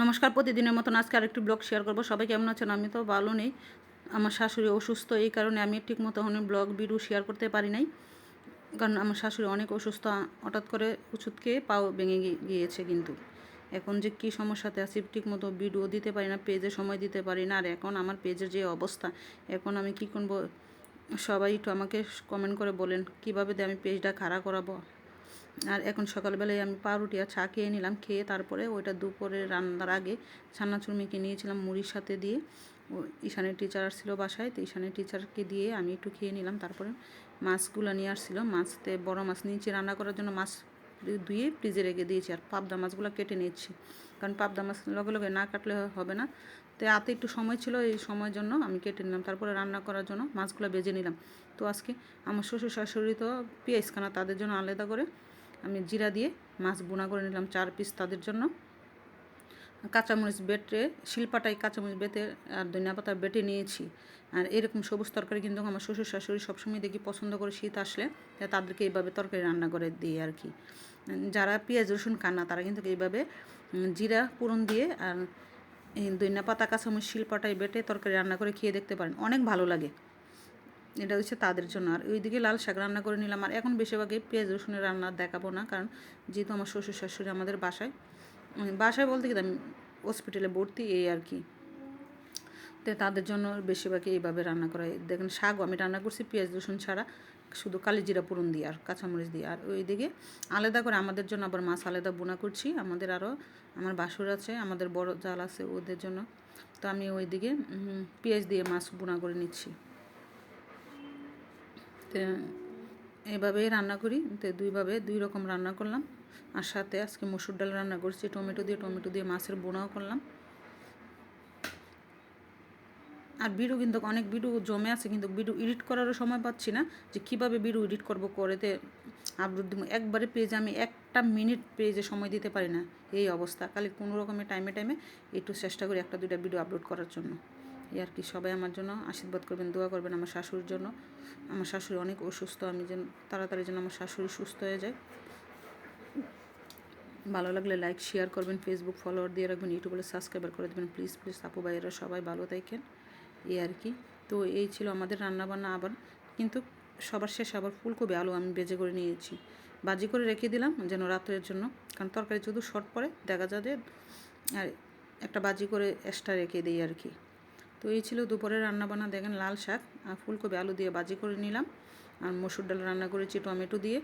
নমস্কার, প্রতিদিনের মতন আজকে আরেকটি ব্লগ শেয়ার করব। সবাই কেমন আছেন? আমি তো ভালো নেই, আমার শাশুড়ি অসুস্থ, এই কারণে আমি ঠিকমতো ব্লগ ভিডিও শেয়ার করতে পারি নাই। কারণ আমার শাশুড়ি অনেক অসুস্থ, হঠাৎ করে ওষুধ খেয়ে পাও ভেঙে গিয়েছে। কিন্তু এখন যে কী সমস্যাতে আছি, ঠিকমতো ভিডিও দিতে পারি না, পেজে সময় দিতে পারি না। আর এখন আমার পেজের যে অবস্থা, এখন আমি কী করবো? সবাই একটু আমাকে কমেন্ট করে বলেন কীভাবে দিয়ে আমি পেজটা খাড়া করাবো। আর এখন সকালবেলায় আমি পাউরুটি আর চা খেয়ে নিলাম, খেয়ে তারপরে ওইটা দুপুরে রান্নার আগে ছানাচুর মেখে নিয়েছিলাম মুড়ির সাথে দিয়ে। ও ঈশানের টিচার আসছিল বাসায়, তো ঈশানের টিচারকে দিয়ে আমি একটু খেয়ে নিলাম। তারপরে মাছগুলো নিয়ে আসছিল, মাছতে বড় মাছ নিয়েছি রান্না করার জন্য, মাছ ধুয়ে ফ্রিজে রেখে দিয়েছি। আর পাবদা মাছগুলো কেটে নিয়েছি, কারণ পাবদা মাছ লগে লগে না কাটলে হবে না। তো হাতে একটু সময় ছিল, এই সময়ের জন্য আমি কেটে নিলাম। তারপরে রান্না করার জন্য মাছগুলো ভেজে নিলাম। তো আজকে আমার শ্বশুর শাশুড়ি তো পেঁয়াজ খানা, তাদের জন্য আলাদা করে আমি জিরা দিয়ে মাছ বোনা করে নিলাম 4 পিস তাদের জন্য। কাঁচামরিচ বেটে শিলপাটায় কাঁচামরিচ বেটে আর ধনিয়া পাতা বেটে নিয়েছি। আর এরকম সবুজ তরকারি কিন্তু আমার শ্বশুর শাশুড়ি সবসময় দেখি পছন্দ করে, শীত আসলে তাদেরকে এইভাবে তরকারি রান্না করে দিই আর কি। যারা পেঁয়াজ রসুন খান না, তারা কিন্তু এইভাবে জিরা ফোড়ন দিয়ে আর ধনিয়া পাতা কাঁচামরিচ শিলপাটায় বেটে তরকারি রান্না করে খেয়ে দেখতে পারেন, অনেক ভালো লাগে। এটা হচ্ছে তাদের জন্য। আর ওইদিকে লাল শাক রান্না করে নিলাম। আর এখন বেশিরভাগই পেঁয়াজ রসুনের রান্না দেখাবো না, কারণ যেহেতু আমার শ্বশুর শাশুড়ি আমাদের বাসায় বলতে কি আমি হসপিটালে ভর্তি, এই আর কি। তো তাদের জন্য বেশিরভাগই এইভাবে রান্না করা। দেখেন শাকও আমি রান্না করছি পেঁয়াজ রসুন ছাড়া, শুধু কালি জিরা ফোড়ন দিয়ে আর কাঁচামরিচ দিয়ে। আর ওইদিকে আলাদা করে আমাদের জন্য আবার মাছ আলাদা বোনা করছি। আমাদের আরও আমার বাসুর আছে, আমাদের বড় জাল আছে, ওদের জন্য। তো আমি ওইদিকে পেঁয়াজ দিয়ে মাছ বোনা করে নিচ্ছি। তো এভাবেই রান্না করি। তো দুই রকম রান্না করলাম। আর সাথে আজকে মসুর ডাল রান্না করছি টমেটো দিয়ে মাছের বোনাও করলাম। আর ভিডিও কিন্তু অনেক ভিডিও জমে আছে, কিন্তু ভিডিও এডিট করারও সময় পাচ্ছি না, যে কীভাবে ভিডিও এডিট করবো, করেতে আপলোড দিব। একবারে পেজে আমি 1 মিনিট পেজে সময় দিতে পারি না, এই অবস্থা। খালি কোনো রকমের টাইমে একটু চেষ্টা করি 1-2টা ভিডিও আপলোড করার জন্য। এই আর কি। সবাই আমার জন্য আশীর্বাদ করবেন, দোয়া করবেন আমার শাশুড়ির জন্য। আমার শাশুড়ি অনেক অসুস্থ, আমি যেন তাড়াতাড়ি যেন আমার শাশুড়ি সুস্থ হয়ে যায়। ভালো লাগলে লাইক শেয়ার করবেন, ফেসবুক ফলোয়ার দিয়ে রাখবেন, ইউটিউবে সাবস্ক্রাইবার করে দেবেন প্লিজ। আপু ভাইয়েরা সবাই ভালো থাকেন, এই আর কি। তো এই ছিল আমাদের রান্নাবান্না। আবার কিন্তু সবার শেষে আবার ফুলকপি আলু আমি বেজে করে নিয়েছি, বাজি করে রেখে দিলাম যেন রাত্রের জন্য, কারণ তরকারি যদি শর্ট পড়ে দেখা যায় যে, আর একটা বাজি করে এক্সট্রা রেখে দিই আর কি। তো এই ছিল দুপুরের রান্নাবান্না। দেখেন লাল শাক আর ফুলকপি আলু দিয়ে বাজি করে নিলাম। আর মসুর ডাল রান্না করেছি টমেটো দিয়ে,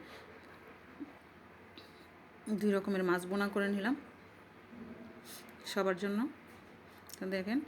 2 রকমের মাছ বোনা করে নিলাম সবার জন্য। তো দেখেন